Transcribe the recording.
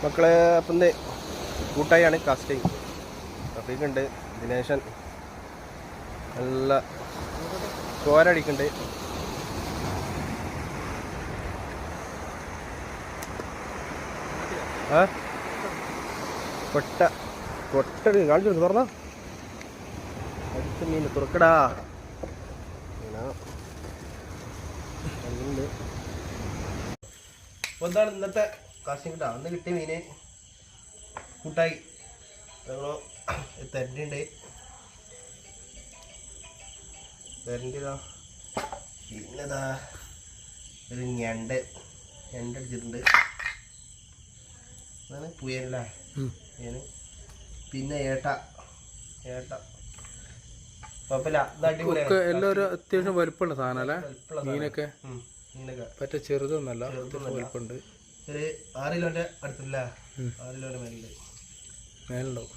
മക്കളെ അപ്പം ഇന്ന് കൂട്ടായാണ് കാസ്റ്റിംഗ്. റഫീഖുണ്ട്, ദിനേശൻ നല്ല ചോരടിക്കുന്നുണ്ട്. കൊട്ട കാണിച്ചു തുറന്നാ അടുത്ത മീൻ തുറക്കടാ. അപ്പോൾ എന്താണ് ഇന്നത്തെ കാസ്റ്റിംഗ് കിട്ടാ? അന്ന് കിട്ടിയ മീന് കൂട്ടായി തെരണ്ടുണ്ട്. തെരണ്ടിതാ, പിന്നെതാ ഒരു ഞണ്ടടിച്ചിട്ടുണ്ട്. അതാണ് പുയനല്ലേ, പുയന്. പിന്നെ ഏട്ട കുഴപ്പമില്ല, എല്ലാവരും അത്യാവശ്യം വലിപ്പമുള്ള സാധനം അല്ലേ? മീനൊക്കെ പറ്റ ചെറുതൊന്നല്ല, വലിപ്പമുണ്ട്. ഒരു 6 കിലോന്റെ അടുത്തില്ല, 6 കിലോന്റെ മേലുണ്ട്, മേലുണ്ടാവും.